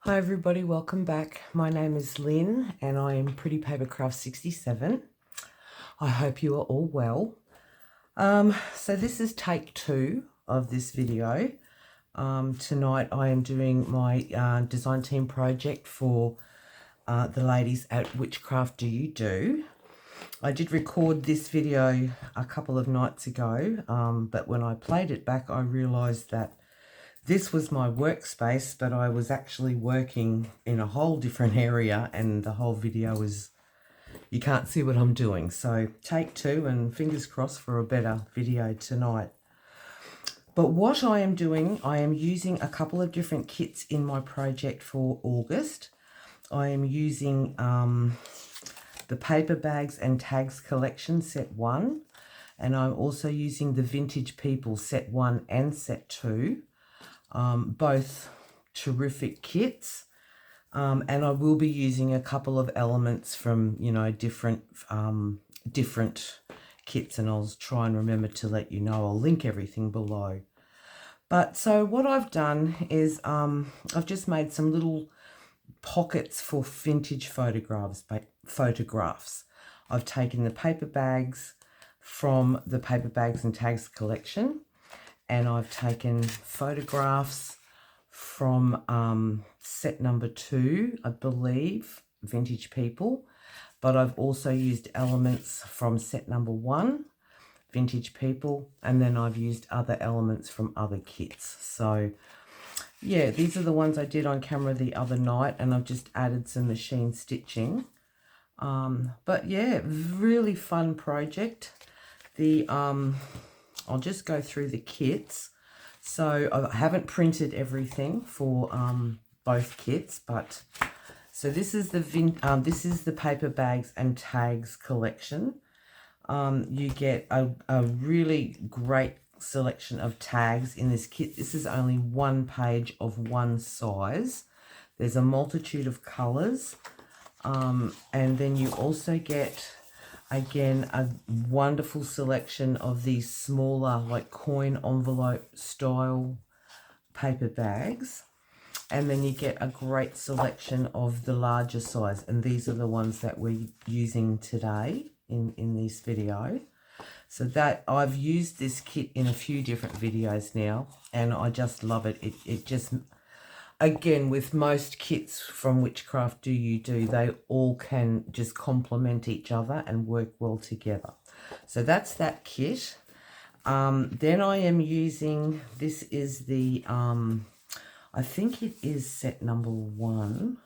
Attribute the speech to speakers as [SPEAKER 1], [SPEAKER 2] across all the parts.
[SPEAKER 1] Hi everybody, welcome back. My name is Lynn and I am Pretty Papercrafts 67. I hope you are all well. So this is take 2 of this video. Tonight I am doing my design team project for the ladies at WhichCraftDoYouDo. I did record this video a couple of nights ago, but when I played it back I realised that this was my workspace, but I was actually working in a whole different area and the whole video is, you can't see what I'm doing. So take 2 and fingers crossed for a better video tonight. But what I am doing, I am using a couple of different kits in my project for August. I am using the Paper Bags and Tags Collection Set 1. And I'm also using the Vintage People Set 1 and Set 2. Both terrific kits, and I will be using a couple of elements from, you know, different kits, and I'll try and remember to let you know. I'll link everything below. But so what I've done is I've just made some little pockets for vintage photographs. I've taken the paper bags from the Paper Bags and Tags collection, and I've taken photographs from set number 2, I believe, Vintage People, but I've also used elements from set number 1, Vintage People, and then I've used other elements from other kits. So yeah, these are the ones I did on camera the other night, and I've just added some machine stitching. But yeah, really fun project. I'll just go through the kits. So I haven't printed everything for both kits, but so this is the Paper Bags and Tags collection. You get a really great selection of tags in this kit. This is only one page of one size. There's a multitude of colors, and then you also get, again, a wonderful selection of these smaller, like coin envelope style paper bags. And then you get a great selection of the larger size. And these are the ones that we're using today in this video. So that I've used this kit in a few different videos now, and I just love it. It just, again, with most kits from WhichCraftDoYouDo, they all can just complement each other and work well together. So that's that kit. Then I am using, this is the, I think it is set number 1.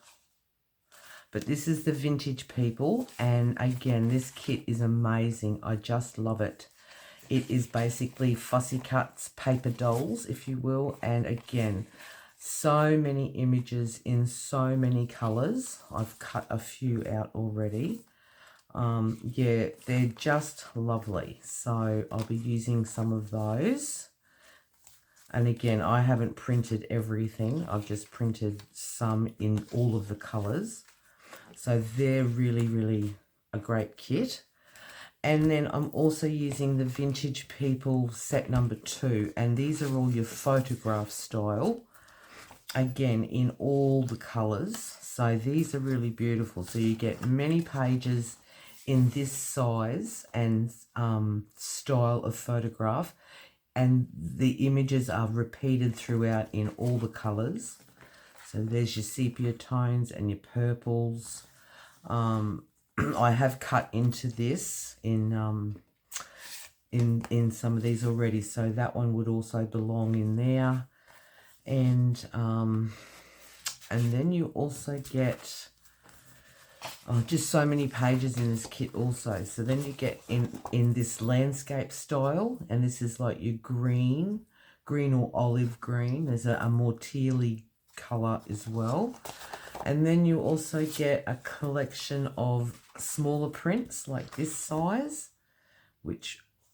[SPEAKER 1] But this is the Vintage People, and again, this kit is amazing. I just love it. It is basically Fussy Cuts paper dolls, if you will, and again, so many images in so many colours. I've cut a few out already. Yeah, they're just lovely. So I'll be using some of those. And again, I haven't printed everything. I've just printed some in all of the colours. So they're really, really a great kit. And then I'm also using the Vintage People set number 2. And these are all your photograph style. Again, in all the colours. So these are really beautiful. So you get many pages in this size and style of photograph. And the images are repeated throughout in all the colours. So there's your sepia tones and your purples. I have cut into this in some of these already, so that one would also belong in there. And then you also get just so many pages in this kit also. So then you get in this landscape style, and this is like your green or olive green. There's a more tealy colour as well. And then you also get a collection of smaller prints like this size,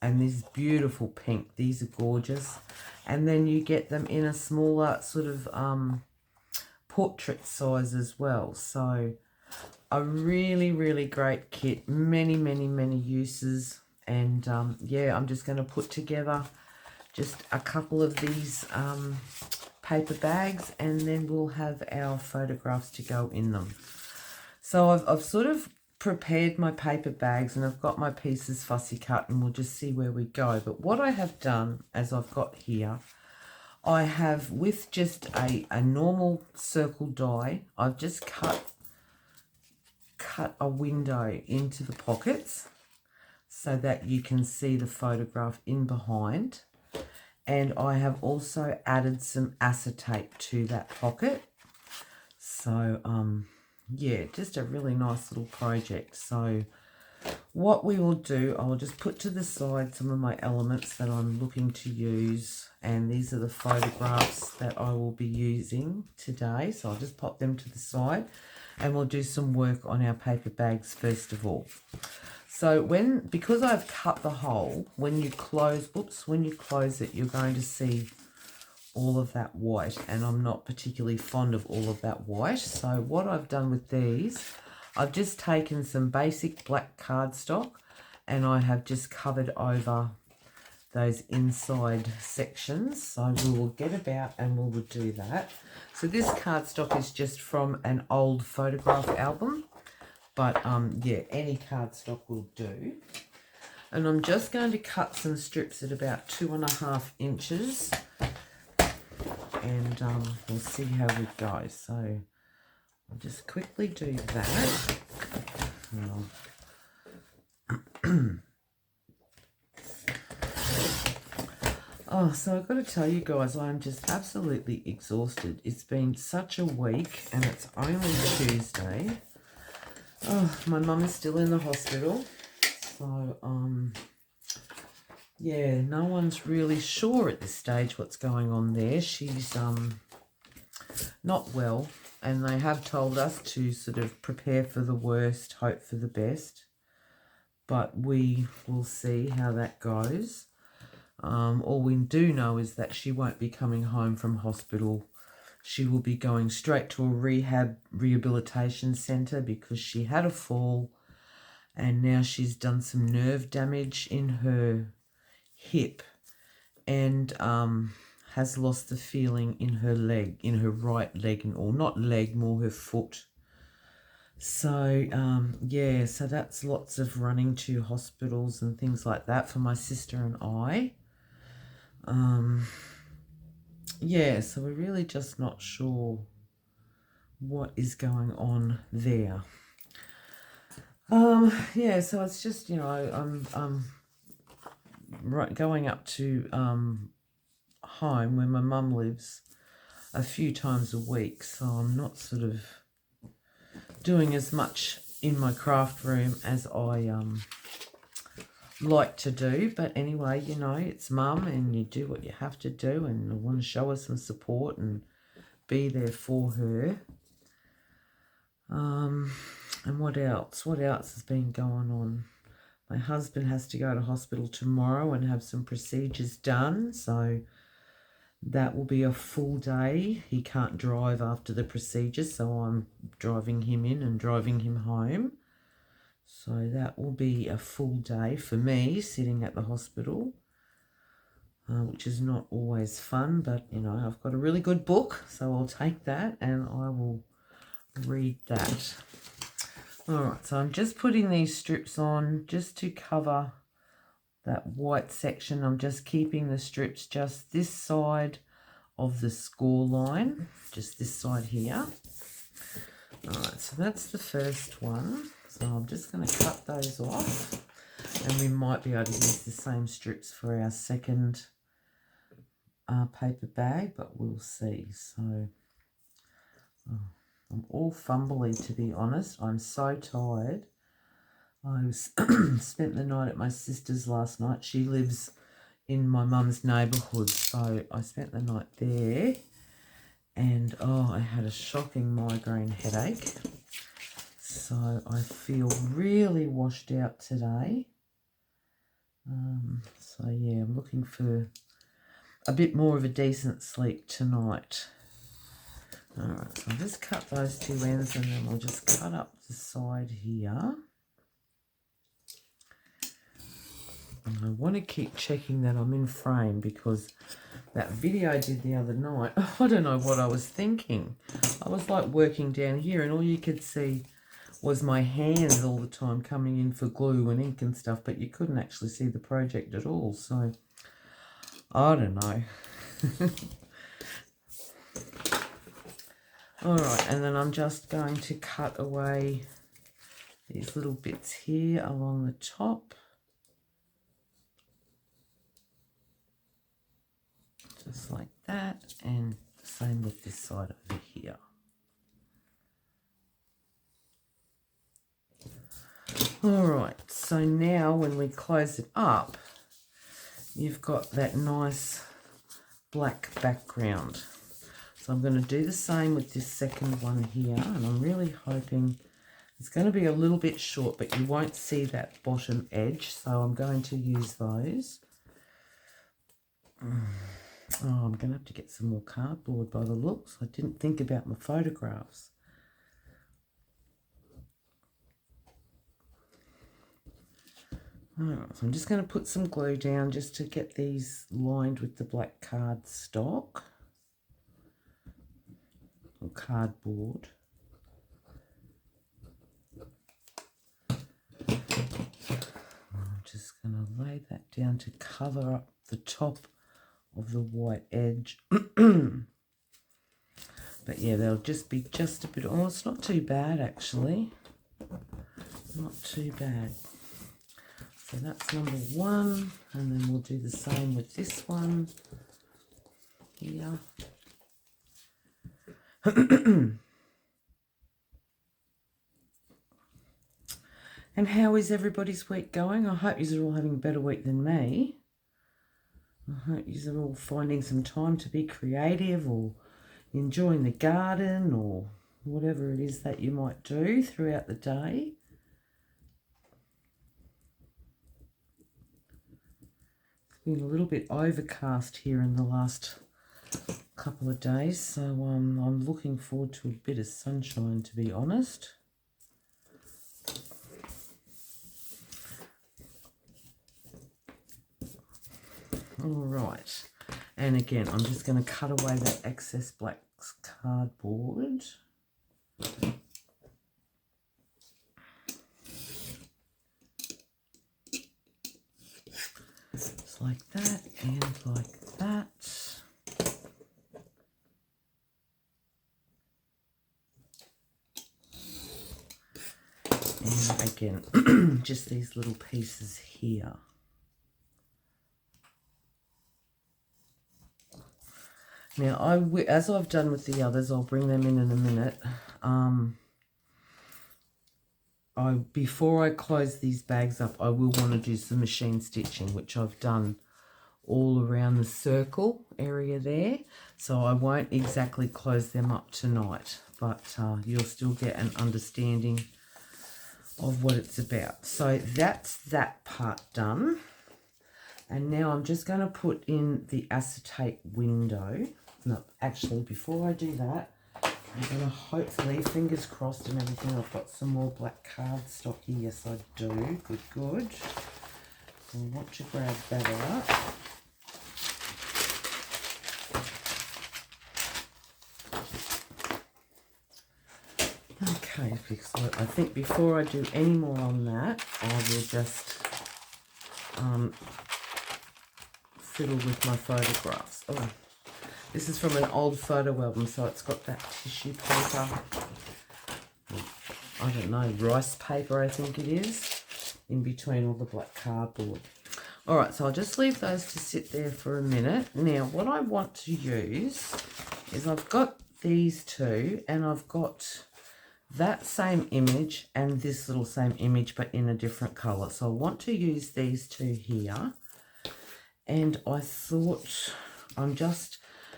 [SPEAKER 1] and this beautiful pink. These are gorgeous. And then you get them in a smaller sort of portrait size as well. So a really, really great kit. Many, many, many uses. And yeah, I'm just going to put together just a couple of these paper bags, and then we'll have our photographs to go in them. So I've sort of prepared my paper bags, and I've got my pieces fussy cut, and we'll just see where we go. But what I have done, as I've got here, I have, with just a normal circle die, I've just cut a window into the pockets so that you can see the photograph in behind. And I have also added some acetate to that pocket. So, yeah, just a really nice little project. So what we will do, I'll just put to the side some of my elements that I'm looking to use. And these are the photographs that I will be using today. So I'll just pop them to the side. And we'll do some work on our paper bags first of all. So because I've cut the hole, when you close it, you're going to see all of that white, and I'm not particularly fond of all of that white. So what I've done with these, I've just taken some basic black cardstock, and I have just covered over those inside sections. So we will get about and we will do that. So this cardstock is just from an old photograph album. But, yeah, any cardstock will do. And I'm just going to cut some strips at about 2.5 inches. And we'll see how we go. So I'll just quickly do that. Oh, so I've got to tell you guys, I'm just absolutely exhausted. It's been such a week, and it's only Tuesday. Oh, my mum is still in the hospital, so, yeah, no one's really sure at this stage what's going on there. She's, not well, and they have told us to sort of prepare for the worst, hope for the best, but we will see how that goes. All we do know is that she won't be coming home from hospital. She will be going straight to a rehabilitation centre because she had a fall, and now she's done some nerve damage in her hip, and has lost the feeling in her leg, in her right leg, or not leg, more her foot. So, yeah, so that's lots of running to hospitals and things like that for my sister and I. Yeah, so we're really just not sure what is going on there. Yeah, so it's just, you know, I'm going up to home where my mum lives a few times a week, so I'm not sort of doing as much in my craft room as I like to do. But anyway, you know, it's mum, and you do what you have to do, and I want to show her some support and be there for her. And what else? What else has been going on? My husband has to go to hospital tomorrow and have some procedures done, so that will be a full day. He can't drive after the procedures, so I'm driving him in and driving him home. So that will be a full day for me sitting at the hospital, which is not always fun, but, you know, I've got a really good book, so I'll take that and I will read that. All right, so I'm just putting these strips on just to cover that white section. I'm just keeping the strips just this side of the score line, just this side here. All right, so that's the first one. So I'm just going to cut those off, and we might be able to use the same strips for our second paper bag, but we'll see. So I'm all fumbly, to be honest. I'm so tired. I spent the night at my sister's last night. She lives in my mum's neighbourhood, so I spent the night there, and I had a shocking migraine headache. So I feel really washed out today. So yeah, I'm looking for a bit more of a decent sleep tonight. All right, so I'll just cut those two ends, and then I'll just cut up the side here. And I want to keep checking that I'm in frame, because that video I did the other night, I don't know what I was thinking. I was like working down here and all you could see was my hands all the time coming in for glue and ink and stuff, but you couldn't actually see the project at all. So, I don't know. Alright, and then I'm just going to cut away these little bits here along the top. Just like that, and the same with this side over here. Alright, so now when we close it up, you've got that nice black background. So I'm going to do the same with this second one here, and I'm really hoping it's going to be a little bit short, but you won't see that bottom edge, so I'm going to use those. Oh, I'm going to have to get some more cardboard by the looks. I didn't think about my photographs. Alright, so I'm just going to put some glue down just to get these lined with the black cardstock or cardboard. I'm just going to lay that down to cover up the top of the white edge. But yeah, they'll just be just a bit, oh, it's not too bad actually. Not too bad. So that's number one, and then we'll do the same with this one here. And how is everybody's week going? I hope you're all having a better week than me. I hope you're all finding some time to be creative or enjoying the garden or whatever it is that you might do throughout the day. Been a little bit overcast here in the last couple of days, so I'm looking forward to a bit of sunshine, to be honest. All right, and again, I'm just going to cut away that excess black cardboard. Just like that and like that. And again, just these little pieces here. Now, as I've done with the others, I'll bring them in a minute. Before I close these bags up, I will want to do some machine stitching, which I've done all around the circle area there. So I won't exactly close them up tonight, but you'll still get an understanding of what it's about. So that's that part done. And now I'm just going to put in the acetate window. No, actually, before I do that, I'm going to hopefully, fingers crossed and everything, I've got some more black cardstock here. Yes, I do. Good, good. So I want to grab that out. Okay, because I think before I do any more on that, I will just fiddle with my photographs. Oh, this is from an old photo album, so it's got that tissue paper. I don't know, rice paper, I think it is, in between all the black cardboard. All right, so I'll just leave those to sit there for a minute. Now, what I want to use is I've got these two, and I've got that same image and this little same image, but in a different color. So I want to use these two here. And I thought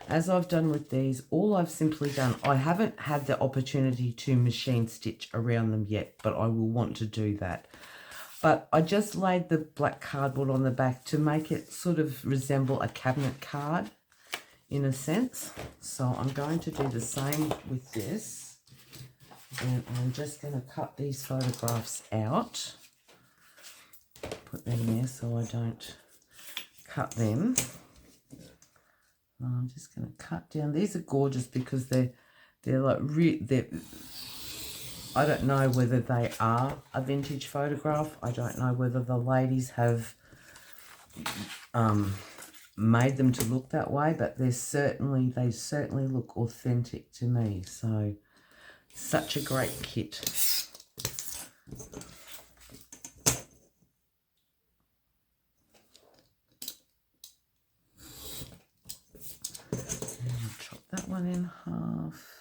[SPEAKER 1] as I've done with these, all I've simply done, I haven't had the opportunity to machine stitch around them yet, but I will want to do that. But I just laid the black cardboard on the back to make it sort of resemble a cabinet card in a sense. So I'm going to do the same with this. And I'm just going to cut these photographs out. Put them there so I don't cut them. I'm just going to cut down. These are gorgeous because they're like I don't know whether they are a vintage photograph. I don't know whether the ladies have made them to look that way, but they certainly look authentic to me. So such a great kit. And I'll chop that one in half.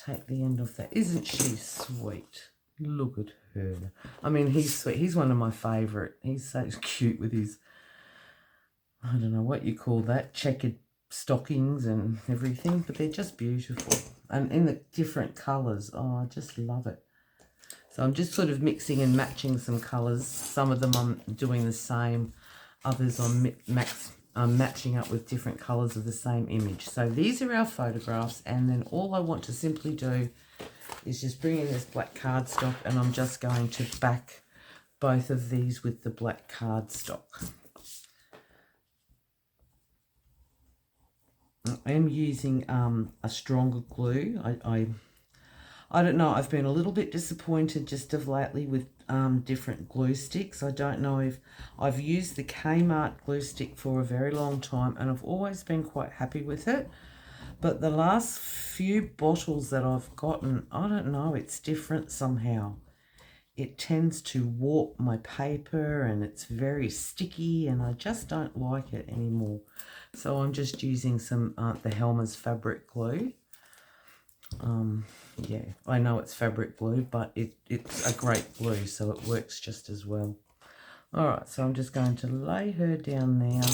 [SPEAKER 1] Take the end off that. Isn't she sweet? Look at her. I mean, he's sweet. He's one of my favourite. He's so cute with his, I don't know what you call that, checkered stockings and everything, but they're just beautiful. And in the different colours. Oh, I just love it. So I'm just sort of mixing and matching some colours. Some of them I'm doing the same. Others I'm matching up with different colours of the same image. So these are our photographs, and then all I want to simply do is just bring in this black cardstock, and I'm just going to back both of these with the black cardstock. I am using a stronger glue. I don't know, I've been a little bit disappointed just of lately with different glue sticks. I don't know if I've used the Kmart glue stick for a very long time, and I've always been quite happy with it. But the last few bottles that I've gotten, I don't know, it's different somehow. It tends to warp my paper, and it's very sticky, and I just don't like it anymore. So I'm just using some the Helmer's fabric glue. Yeah, I know it's fabric glue, but it's a great glue, so it works just as well. All right, so I'm just going to lay her down now.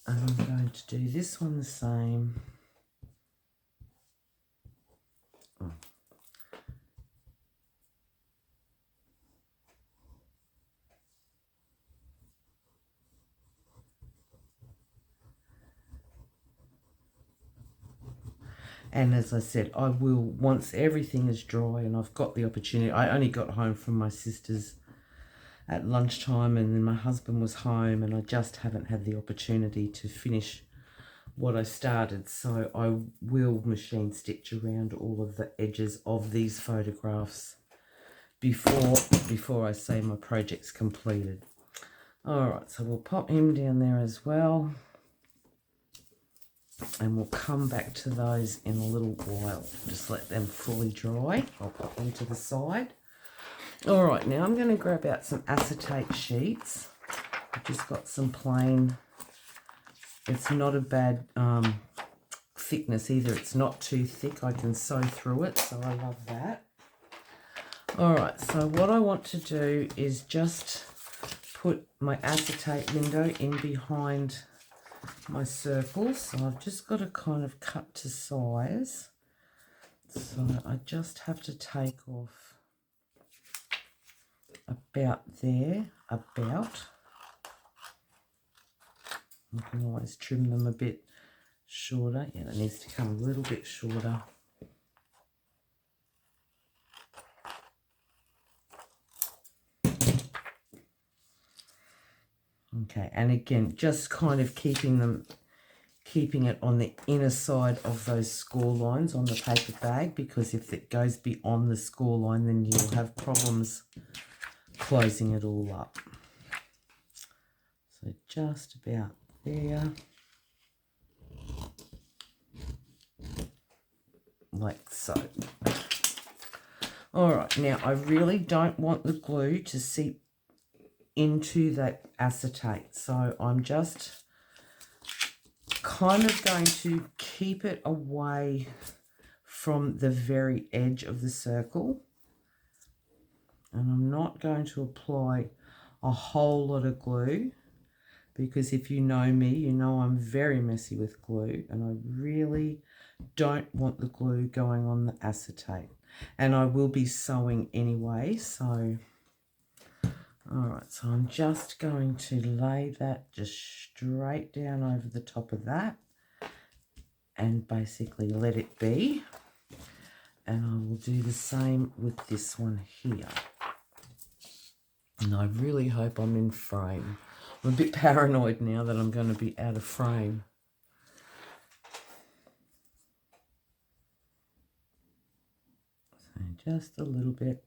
[SPEAKER 1] And I'm going to do this one the same. Oh. And as I said, I will, once everything is dry and I've got the opportunity, I only got home from my sister's at lunchtime, and then my husband was home, and I just haven't had the opportunity to finish what I started. So I will machine stitch around all of the edges of these photographs before I say my project's completed. All right, so we'll pop him down there as well. And we'll come back to those in a little while. Just let them fully dry. I'll put them to the side. All right, now I'm going to grab out some acetate sheets. I've just got some plain. It's not a bad thickness either. It's not too thick. I can sew through it, so I love that. All right, so what I want to do is just put my acetate window in behind my circles. So I've just got to kind of cut to size. So I just have to take off about there, about. You can always trim them a bit shorter. Yeah, it needs to come a little bit shorter. Okay, and again, just kind of keeping it on the inner side of those score lines on the paper bag, because if it goes beyond the score line, then you'll have problems closing it all up. So just about there, like so. All right, now I really don't want the glue to seep into that acetate, so I'm just kind of going to keep it away from the very edge of the circle, and I'm not going to apply a whole lot of glue, because if you know me, you know I'm very messy with glue, and I really don't want the glue going on the acetate, and I will be sewing anyway. So all right, so I'm just going to lay that just straight down over the top of that and basically let it be. And I will do the same with this one here. And I really hope I'm in frame. I'm a bit paranoid now that I'm going to be out of frame. So just a little bit.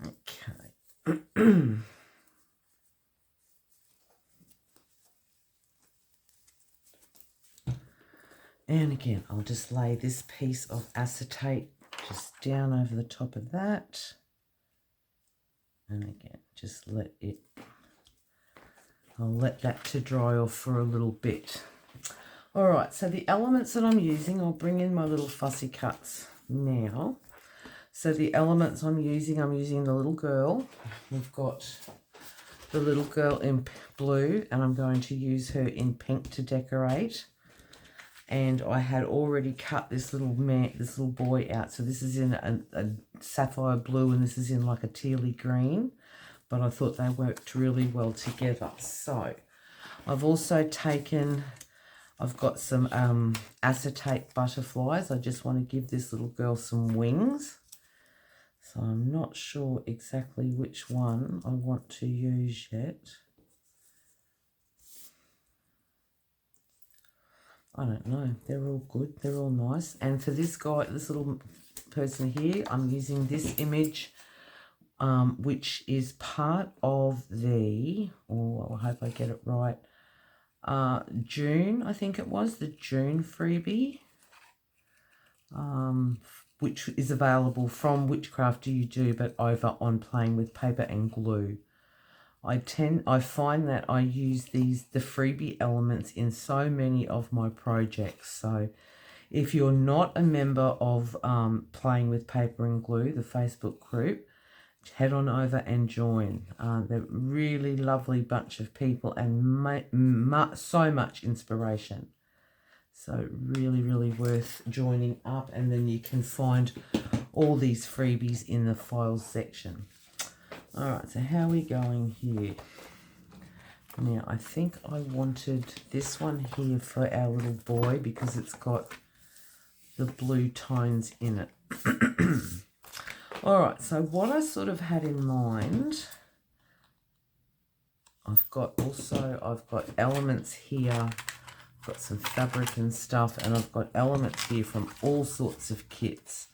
[SPEAKER 1] Okay. And again, I'll just lay this piece of acetate just down over the top of that. And again, just I'll let that to dry off for a little bit. All right, so the elements that I'm using, I'll bring in my little fussy cuts now. So the elements I'm using the little girl. We've got the little girl in blue, and I'm going to use her in pink to decorate. And I had already cut this little boy out. So this is in a sapphire blue, and this is in like a tealy green. But I thought they worked really well together. So I've also I've got some acetate butterflies. I just want to give this little girl some wings. So I'm not sure exactly which one I want to use yet. I don't know. They're all good. They're all nice. And for this guy, this little person here, I'm using this image, which is part of the, I hope I get it right, June, I think it was, the June freebie, which is available from WhichCraftDoYouDo, but over on Playing with Paper and Glue. I find that I use the freebie elements in so many of my projects. So if you're not a member of Playing with Paper and Glue, the Facebook group, head on over and join. They're a really lovely bunch of people and so much inspiration. So really, really worth joining up. And then you can find all these freebies in the files section. All right, so how are we going here? Now, I think I wanted this one here for our little boy because it's got the blue tones in it. All right, so what I sort of had in mind, I've got elements here. I've got some fabric and stuff, and I've got elements here from all sorts of kits.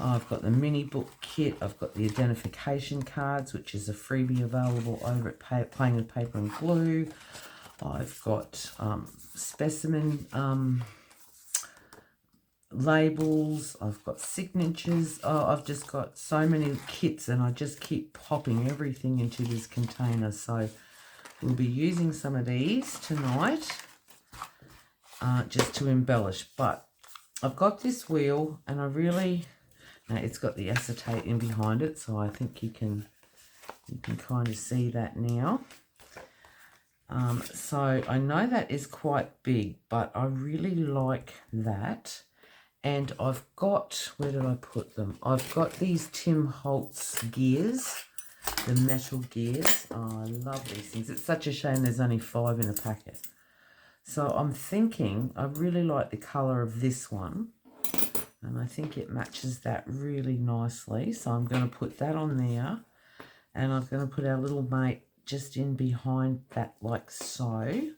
[SPEAKER 1] I've got the mini book kit. I've got the identification cards, which is a freebie available over at Playing with Paper and Glue. I've got specimen labels. I've got signatures. I've just got so many kits, and I just keep popping everything into this container. So we'll be using some of these tonight just to embellish. But I've got this wheel, and now it's got the acetate in behind it, so I think you can kind of see that now. So I know that is quite big, but I really like that. And I've got, where did I put them? I've got these Tim Holtz gears, the metal gears. Oh, I love these things. It's such a shame there's only 5 in a packet. So I'm thinking I really like the colour of this one. And I think it matches that really nicely. So I'm going to put that on there. And I'm going to put our little mate just in behind that like so.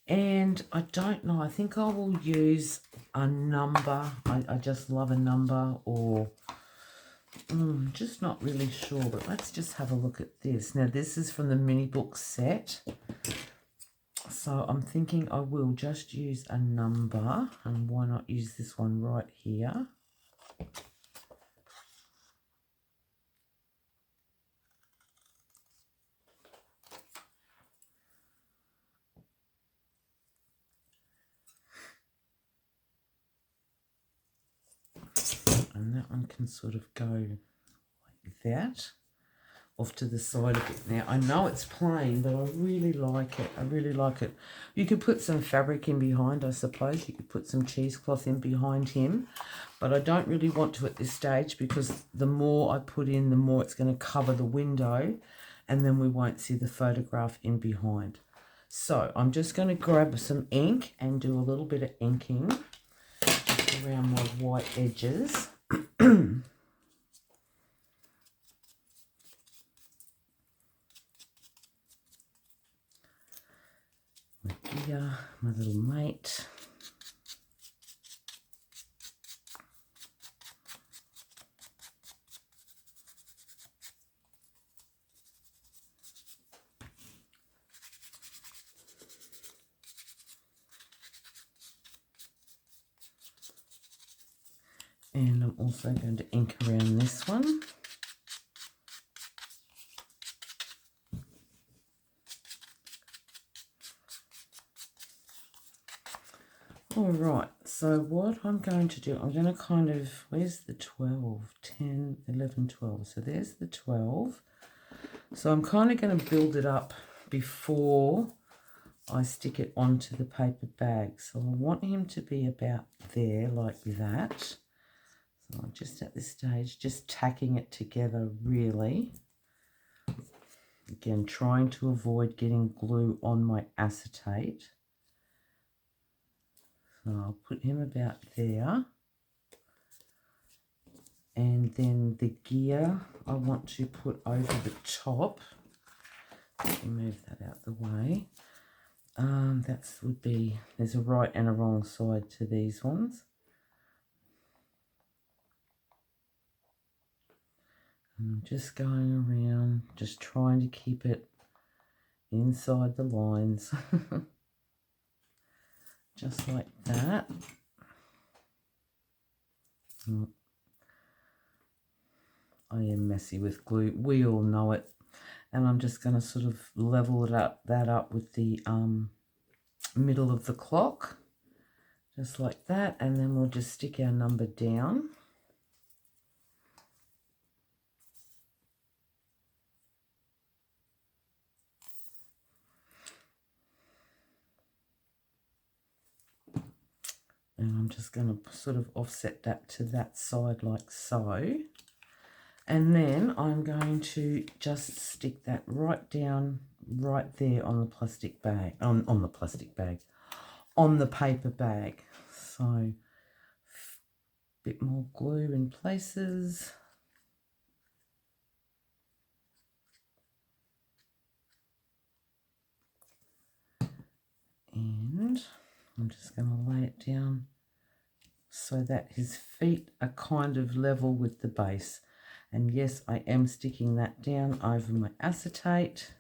[SPEAKER 1] And I don't know. I think I will use a number. I just love a number, or just not really sure. But let's just have a look at this. Now, this is from the mini book set. So I'm thinking I will just use a number, and why not use this one right here? And that one can sort of go like that, off to the side a bit. Now, I know it's plain, but I really like it. I really like it. You could put some fabric in behind, I suppose. You could put some cheesecloth in behind him. But I don't really want to at this stage, because the more I put in, the more it's going to cover the window. and then we won't see the photograph in behind. So I'm just going to grab some ink and do a little bit of inking just around my white edges. My gear, my little mate. And I'm also going to ink around this one. All right, so what I'm going to do, I'm going to kind of, where's the 12, 10, 11, 12. So there's the 12. So I'm kind of going to build it up before I stick it onto the paper bag. So I want him to be about there, like that. So I'm just at this stage, just tacking it together really. Again, trying to avoid getting glue on my acetate. So I'll put him about there. And then the gear I want to put over the top. Let me move that out the way. That would be, there's a right and a wrong side to these ones. And I'm just going around, just trying to keep it inside the lines. Just like that. I am messy with glue. We all know it. And I'm just going to sort of level that up with the middle of the clock. Just like that. And then we'll just stick our number down. And I'm just going to sort of offset that to that side like so. And then I'm going to just stick that right down, right there on the plastic bag, on the paper bag. So, a bit more glue in places. And I'm just going to lay it down so that his feet are kind of level with the base. And yes, I am sticking that down over my acetate.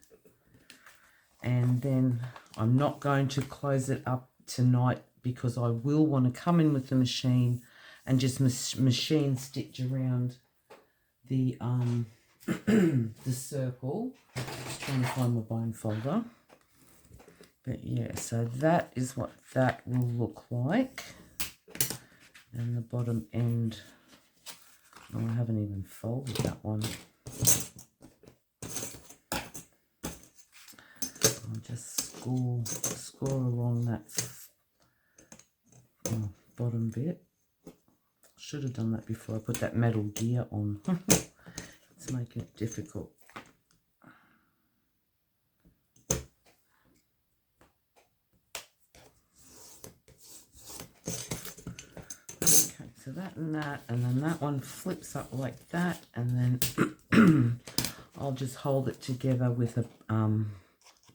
[SPEAKER 1] And then I'm not going to close it up tonight because I will want to come in with the machine and just machine stitch around the the circle. Just trying to find my bone folder. But yeah, so that is what that will look like. And the bottom end, oh, I haven't even folded that one. I'll just score along that bottom bit. Should have done that before I put that metal gear on. It's making it difficult. So that and then that one flips up like that, and then I'll just hold it together with a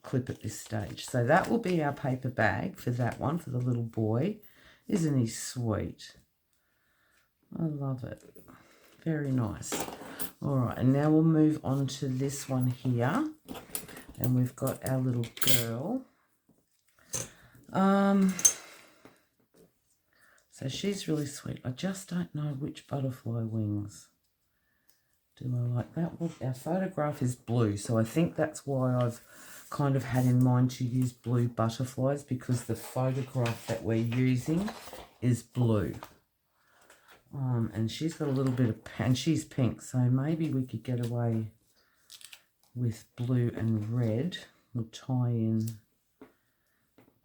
[SPEAKER 1] clip at this stage. So that will be our paper bag for that one, for the little boy. Isn't he sweet? I love it. Very nice. All right, and now we'll move on to this one here, and we've got our little girl. So she's really sweet. I just don't know which butterfly wings. Do I like that? Well, our photograph is blue, so I think that's why I've kind of had in mind to use blue butterflies, because the photograph that we're using is blue. And she's got a little bit of, and she's pink, so maybe we could get away with blue and red. We'll tie in.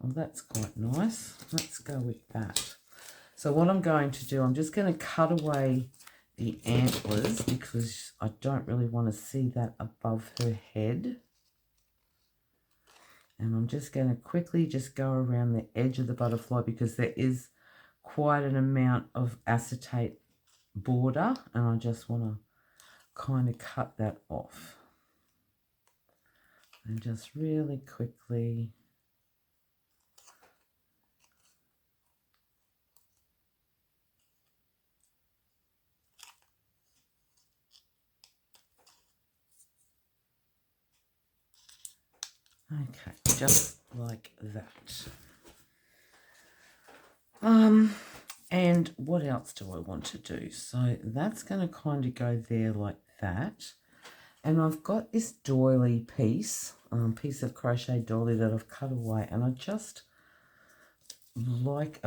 [SPEAKER 1] Well, that's quite nice. Let's go with that. So what I'm going to do, I'm just going to cut away the antlers because I don't really want to see that above her head. And I'm just going to quickly just go around the edge of the butterfly because there is quite an amount of acetate border, and I just want to kind of cut that off. And just really quickly. Okay, just like that. And what else do I want to do? So that's going to kind of go there like that. And I've got this doily piece of crochet doily that I've cut away, and I just like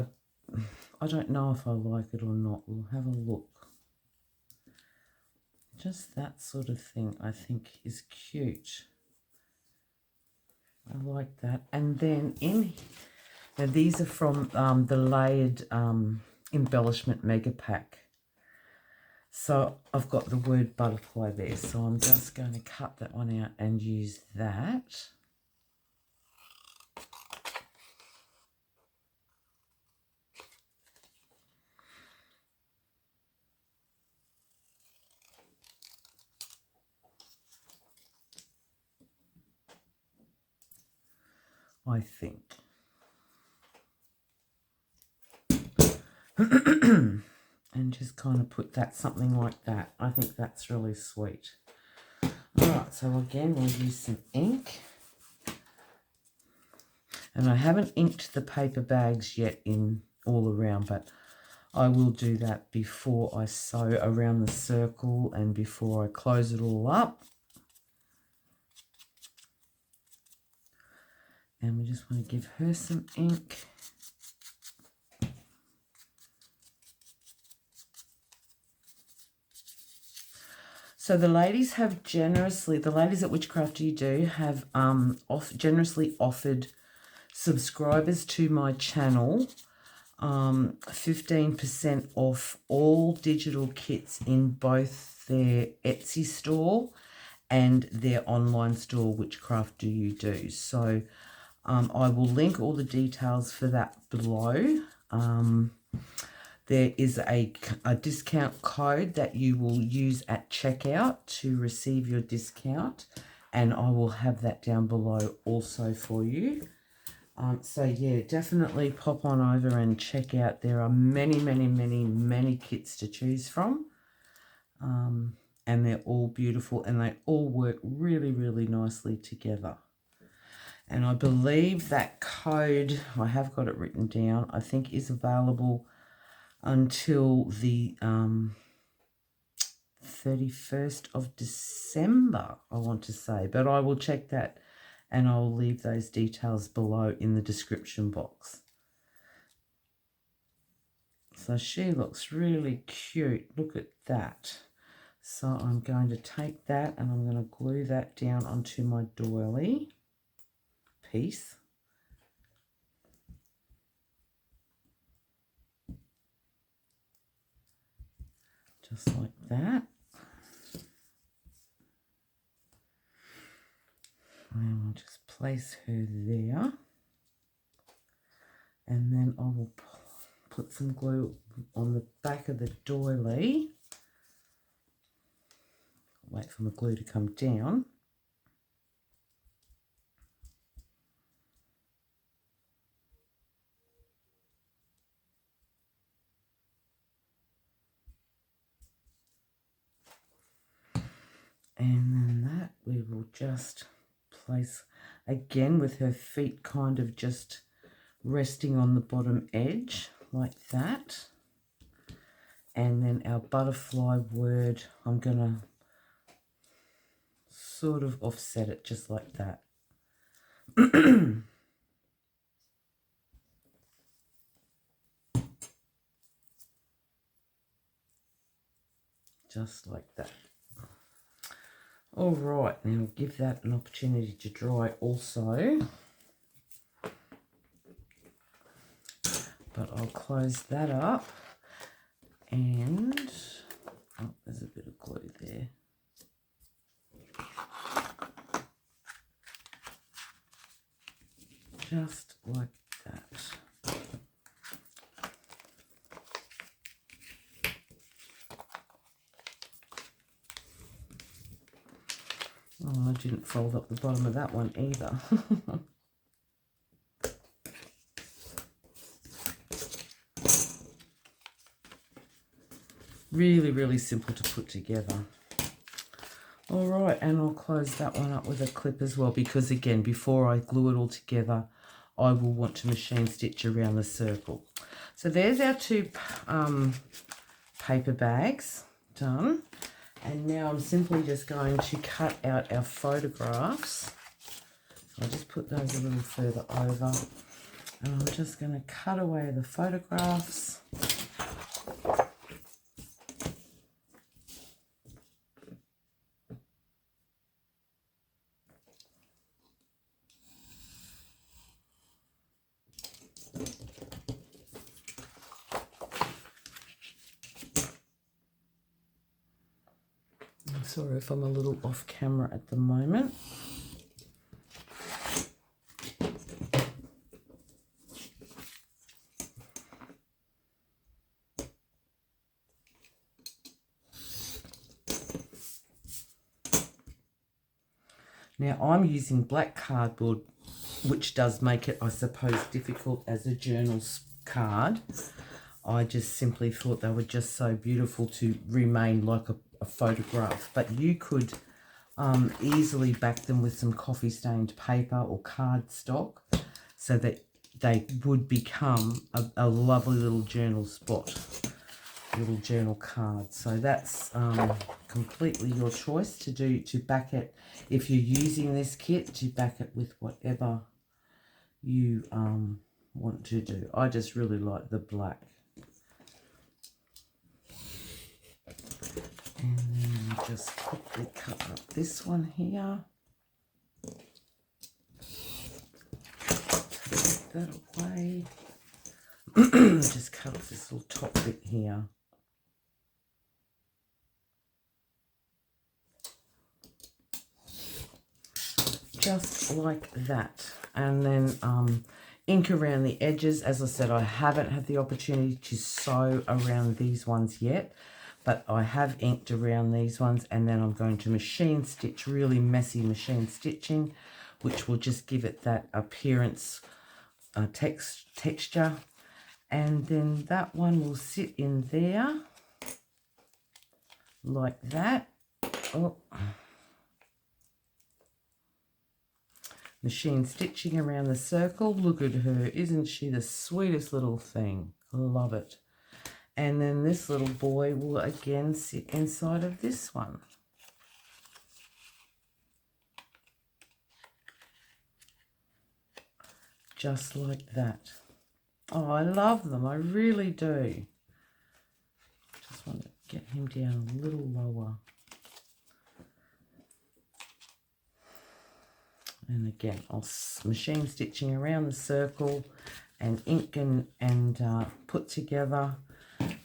[SPEAKER 1] I don't know if I like it or not. We'll have a look. Just that sort of thing I think is cute. I like that. And then now these are from the layered embellishment mega pack. So I've got the word butterfly there. So I'm just going to cut that one out and use that. I think. And just kind of put that something like that. I think that's really sweet. Alright, so again we'll use some ink. And I haven't inked the paper bags yet in all around, but I will do that before I sew around the circle and before I close it all up. And we just want to give her some ink. So the ladies have generously, the ladies at WhichCraftDoYouDo have generously offered subscribers to my channel 15% off all digital kits in both their Etsy store and their online store, WhichCraftDoYouDo. So I will link all the details for that below. There is a discount code that you will use at checkout to receive your discount, and I will have that down below also for you. So yeah, definitely pop on over and check out. There are many, many, many, many kits to choose from, and they're all beautiful and they all work really, really nicely together. And I believe that code, I have got it written down, I think is available until the 31st of December, I want to say. But I will check that and I'll leave those details below in the description box. So she looks really cute. Look at that. So I'm going to take that and I'm going to glue that down onto my doily piece. Just like that. And I'll just place her there. And then I will put some glue on the back of the doily. Wait for my glue to come down. And then that we will just place again with her feet kind of just resting on the bottom edge like that. And then our butterfly word, I'm going to sort of offset it just like that. Just like that. All right, now give that an opportunity to dry also. But I'll close that up and Oh, there's a bit of glue there. Just like that. Oh, I didn't fold up the bottom of that one either. Really, really simple to put together. All right, and I'll close that one up with a clip as well, because again, before I glue it all together, I will want to machine stitch around the circle. So there's our two paper bags done. And now I'm simply just going to cut out our photographs. So I'll just put those a little further over. And I'm just going to cut away the photographs. I'm sorry if I'm a little off camera at the moment. Now I'm using black cardboard, which does make it, I suppose, difficult as a journal card. I just simply thought they were just so beautiful to remain like a photograph. But you could easily back them with some coffee stained paper or cardstock so that they would become a lovely little journal spot, little journal card. So that's completely your choice to back it. If you're using this kit, to back it with whatever you want to do. I just really like the black. And then I'll just quickly cut up this one here. Take that away. Just cut off this little top bit here. Just like that. And then ink around the edges. As I said, I haven't had the opportunity to sew around these ones yet, but I have inked around these ones, and then I'm going to machine stitch, really messy machine stitching, which will just give it that appearance, texture. And then that one will sit in there like that. Oh. Machine stitching around the circle. Look at her. Isn't she the sweetest little thing? Love it. And then this little boy will again sit inside of this one. Just like that. Oh, I love them. I really do. Just want to get him down a little lower. And again, I'll machine stitching around the circle and ink and put together.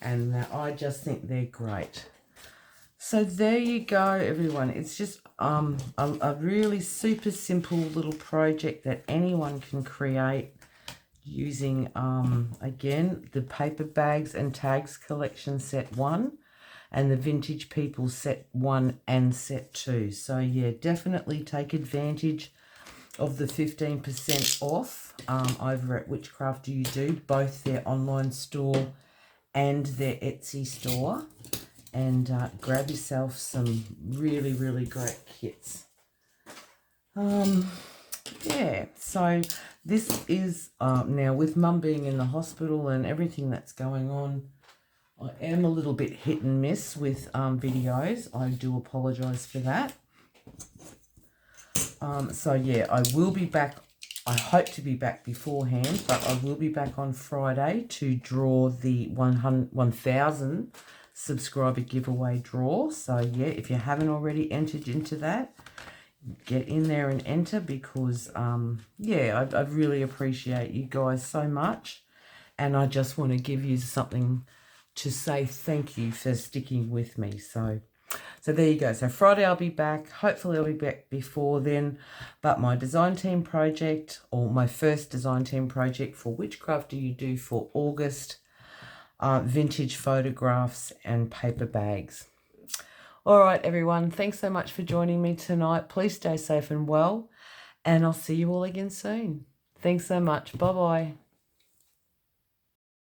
[SPEAKER 1] And I just think they're great. So there you go, everyone. It's just a really super simple little project that anyone can create using, again, the Paper Bags and Tags Collection Set 1 and the Vintage People Set 1 and Set 2. So, yeah, definitely take advantage of the 15% off over at WhichCraftDoYouDo, both their online store and their Etsy store, and grab yourself some really, really great kits. Yeah, so this is now with Mum being in the hospital and everything that's going on, I am a little bit hit and miss with videos. I do apologise for that. So yeah, I will be back. I hope to be back beforehand, but I will be back on Friday to draw the 1,000 subscriber giveaway draw. So yeah, if you haven't already entered into that, get in there and enter, because yeah, I really appreciate you guys so much, and I just want to give you something to say thank you for sticking with me. So there you go. So Friday I'll be back. Hopefully I'll be back before then. But my design team project, or my first design team project for Witchcraft Do You Do for August, vintage photographs and paper bags. All right, everyone. Thanks so much for joining me tonight. Please stay safe and well. And I'll see you all again soon. Thanks so much. Bye-bye.